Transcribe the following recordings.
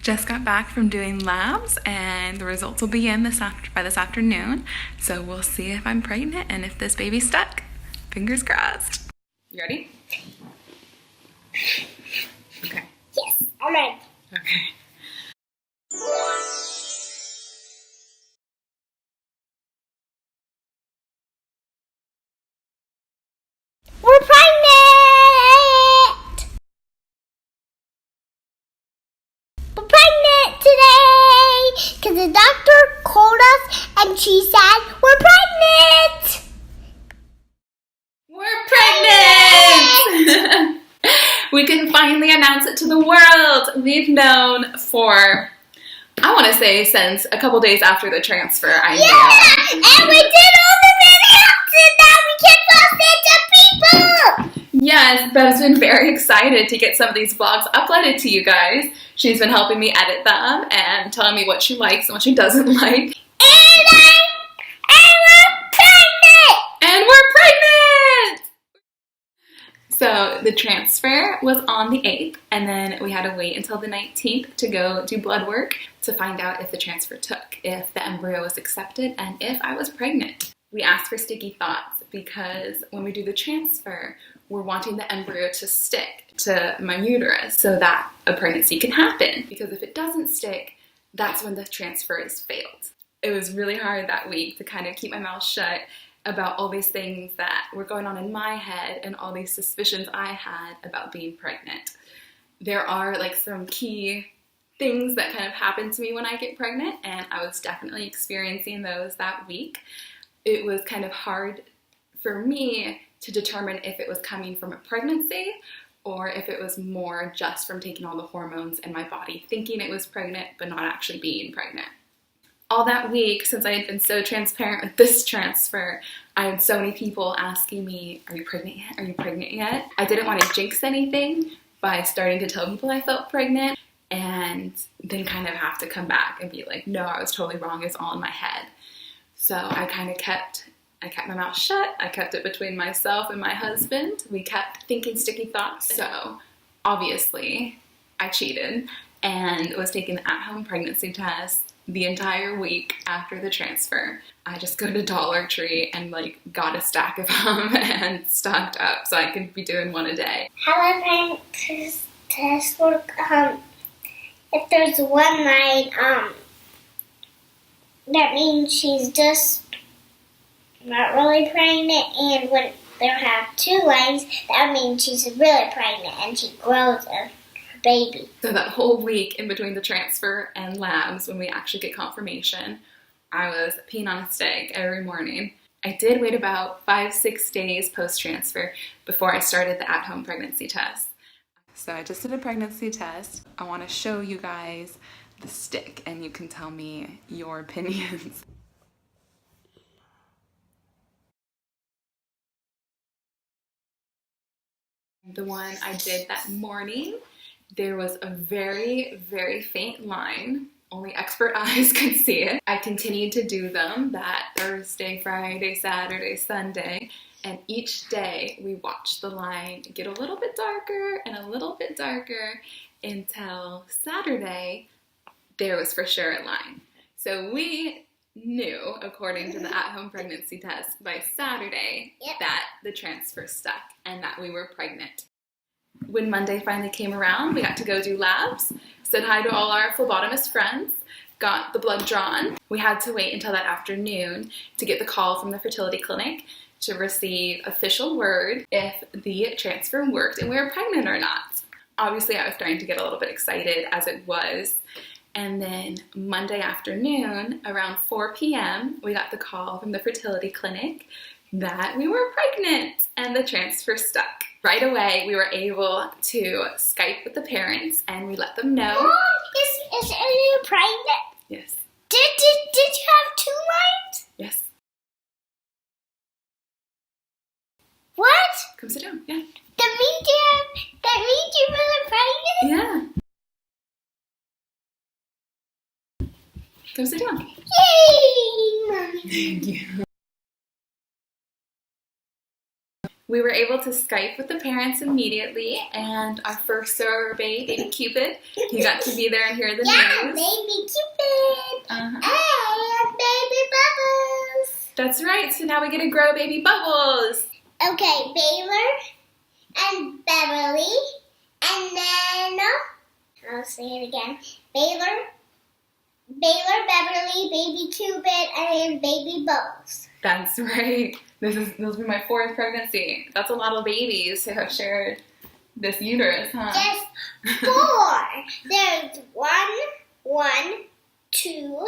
Just got back from doing labs and the results will be in by this afternoon. So we'll see if I'm pregnant and if this baby's stuck. Fingers crossed. You ready? Okay. Yes, I'm ready. Okay. We're pregnant! We're pregnant today! Because the doctor called us and she said, we're pregnant! We're pregnant! We can finally announce it to the world. We've known for, I want to say, since a couple days after the transfer. I knew. And we did all the videos and now we can post it to people! Yes, Bev's been very excited to get some of these vlogs uploaded to you guys. She's been helping me edit them and telling me what she likes and what she doesn't like. And we're pregnant! And we're pregnant! So the transfer was on the 8th, and then we had to wait until the 19th to go do blood work to find out if the transfer took, if the embryo was accepted, and if I was pregnant. We asked for sticky thoughts because when we do the transfer, we're wanting the embryo to stick to my uterus so that a pregnancy can happen. Because if it doesn't stick, that's when the transfer is failed. It was really hard that week to kind of keep my mouth shut about all these things that were going on in my head and all these suspicions I had about being pregnant. There are like some key things that kind of happen to me when I get pregnant, and I was definitely experiencing those that week. It was kind of hard for me to determine if it was coming from a pregnancy or if it was more just from taking all the hormones and my body thinking it was pregnant but not actually being pregnant. All that week, since I had been so transparent with this transfer, I had so many people asking me, are you pregnant yet? Are you pregnant yet? I didn't want to jinx anything by starting to tell people I felt pregnant and then kind of have to come back and be like, no, I was totally wrong. It's all in my head. So I kind of kept my mouth shut. I kept it between myself and my husband. We kept thinking sticky thoughts. So obviously I cheated and was taking the at-home pregnancy test the entire week after the transfer. I just go to Dollar Tree and like got a stack of them and stocked up so I could be doing one a day. How does pregnancy test work? If there's one line, that means she's just not really pregnant, and when there have two lines, that means she's really pregnant and she grows a baby. So that whole week in between the transfer and labs, when we actually get confirmation, I was peeing on a stick every morning. I did wait about 5-6 days post-transfer before I started the at-home pregnancy test. So I just did a pregnancy test. I want to show you guys the stick and you can tell me your opinions. The one I did that morning, there was a very, very faint line. Only expert eyes could see it. I continued to do them that Thursday, Friday, Saturday, Sunday, and each day we watched the line get a little bit darker and a little bit darker until Saturday, there was for sure a line. So we knew, according to the at-home pregnancy test, by Saturday that the transfer stuck and that we were pregnant. When Monday finally came around, we got to go do labs, said hi to all our phlebotomist friends, got the blood drawn. We had to wait until that afternoon to get the call from the fertility clinic to receive official word if the transfer worked and we were pregnant or not. Obviously, I was starting to get a little bit excited as it was. And then Monday afternoon, around 4 p.m., we got the call from the fertility clinic that we were pregnant and the transfer stuck. Right away, we were able to Skype with the parents and we let them know. Is you pregnant? Yes. Did you have two lines? Yes. What? Come sit down. Yeah. That means you're really pregnant? Yeah. Come sit down. Yay, Mommy. Thank you. We were able to Skype with the parents immediately, and our first surro baby Cupid, he got to be there and hear the news. Baby Cupid! And baby Bubbles! That's right, so now we get to grow baby Bubbles! Okay, Baylor and Beverly, and then, I'll say it again, Baylor, Beverly, baby Cupid, and baby Bubbles. That's right. This will be my 4th pregnancy. That's a lot of babies who have shared this uterus, huh? Just 4. There's 1, 2, 3, 4.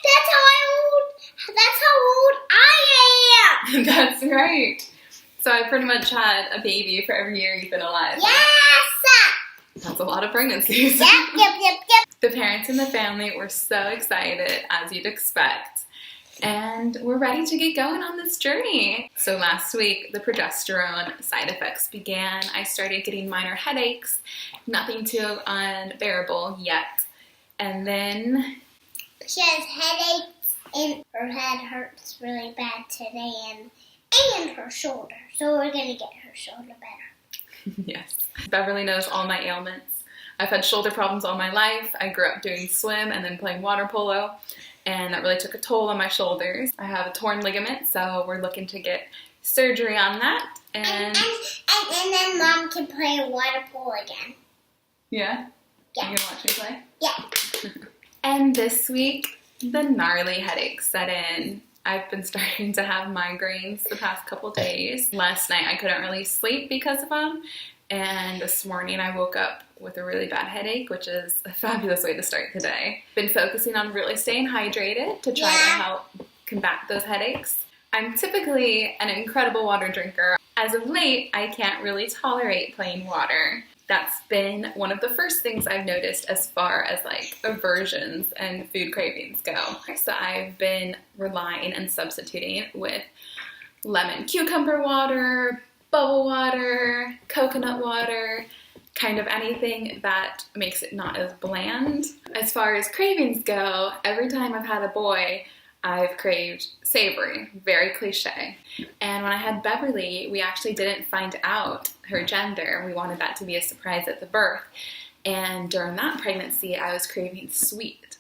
That's how old I am. That's right. So I pretty much had a baby for every year you've been alive. Yes. That's a lot of pregnancies. Yep. The parents and the family were so excited, as you'd expect. And we're ready to get going on this journey. So last week, the progesterone side effects began. I started getting minor headaches, nothing too unbearable yet. And then she has headaches and her head hurts really bad today and her shoulder. So we're going to get her shoulder better. Yes. Beverly knows all my ailments. I've had shoulder problems all my life. I grew up doing swim and then playing water polo, and that really took a toll on my shoulders. I have a torn ligament, so we're looking to get surgery on that. And then Mom can play water polo again. Yeah? Yeah. You gonna watch me play? Yeah. And this week, the gnarly headaches set in. I've been starting to have migraines the past couple days. Last night I couldn't really sleep because of them, and this morning I woke up with a really bad headache, which is a fabulous way to start the day. Been focusing on really staying hydrated to try to help combat those headaches. I'm typically an incredible water drinker. As of late, I can't really tolerate plain water. That's been one of the first things I've noticed as far as like aversions and food cravings go. So I've been relying and substituting with lemon cucumber water, bubble water, coconut water, kind of anything that makes it not as bland. As far as cravings go, every time I've had a boy, I've craved savory, very cliche. And when I had Beverly, we actually didn't find out her gender. We wanted that to be a surprise at the birth. And during that pregnancy, I was craving sweet.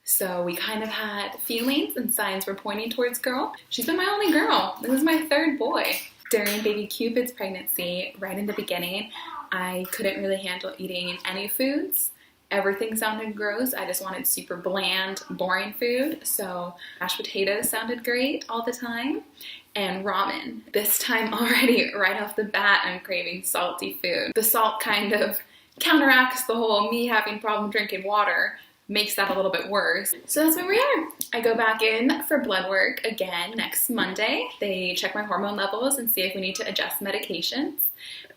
So we kind of had feelings and signs were pointing towards girl. She's been my only girl. This is my 3rd boy. During baby Cupid's pregnancy, right in the beginning, I couldn't really handle eating any foods. Everything sounded gross. I just wanted super bland, boring food. So mashed potatoes sounded great all the time. And ramen. This time already, right off the bat, I'm craving salty food. The salt kind of counteracts the whole me having problem drinking water, makes that a little bit worse. So that's where we are. I go back in for blood work again next Monday. They check my hormone levels and see if we need to adjust medications.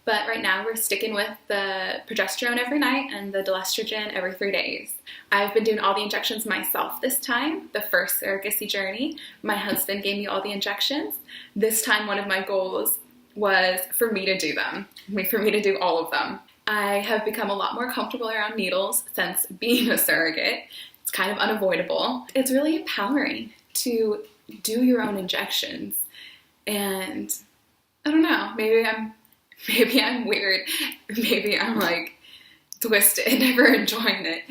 But right now we're sticking with the progesterone every night and the delestrogen every 3 days. I've been doing all the injections myself this time, the first surrogacy journey. My husband gave me all the injections. This time one of my goals was for me to do them, for me to do all of them. I have become a lot more comfortable around needles since being a surrogate. It's kind of unavoidable. It's really empowering to do your own injections. And I don't know, maybe I'm weird. Maybe I'm like twisted, never enjoying it.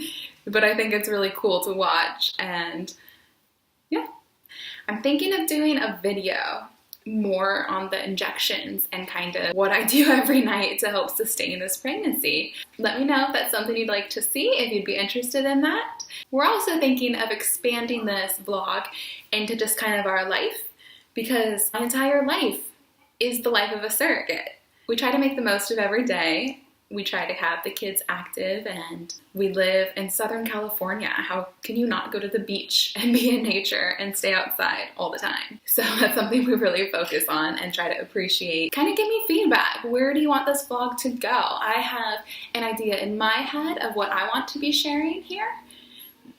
But I think it's really cool to watch. And yeah, I'm thinking of doing a video more on the injections and kind of what I do every night to help sustain this pregnancy. Let me know if that's something you'd like to see, if you'd be interested in that. We're also thinking of expanding this vlog into just kind of our life, because my entire life is the life of a surrogate. We try to make the most of every day. We try to have the kids active, and we live in Southern California. How can you not go to the beach and be in nature and stay outside all the time? So that's something we really focus on and try to appreciate. Kind of give me feedback. Where do you want this vlog to go? I have an idea in my head of what I want to be sharing here.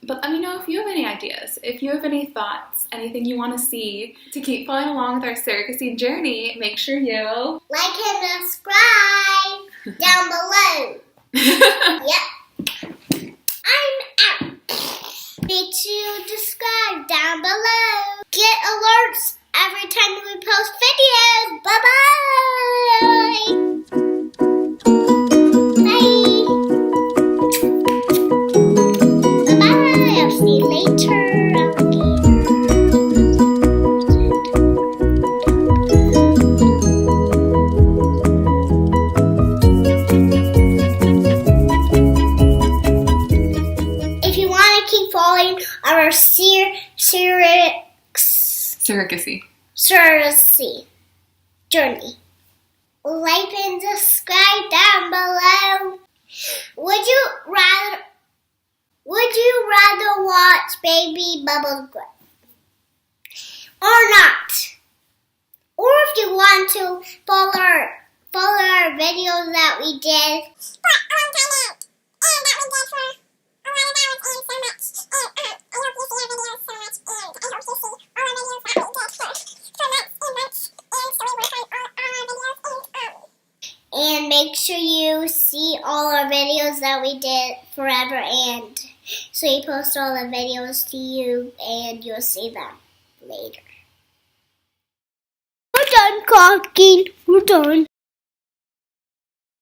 But let me know if you have any ideas, if you have any thoughts, anything you want to see. To keep following along with our surrogacy journey, make sure you like and subscribe down below. Yep. I'm out. Make sure you subscribe down below. Get alerts every time we post videos. Bye-bye! Bye! Bye-bye! I'll see you later, alligator. If you want to keep following our surrogacy journey, like and subscribe down below. Would you rather watch baby bubbles grow or not? Or if you want to follow our videos that we did. And make sure you see all our videos that we did forever, and so we post all the videos to you and you'll see them later. We're done talking. We're done.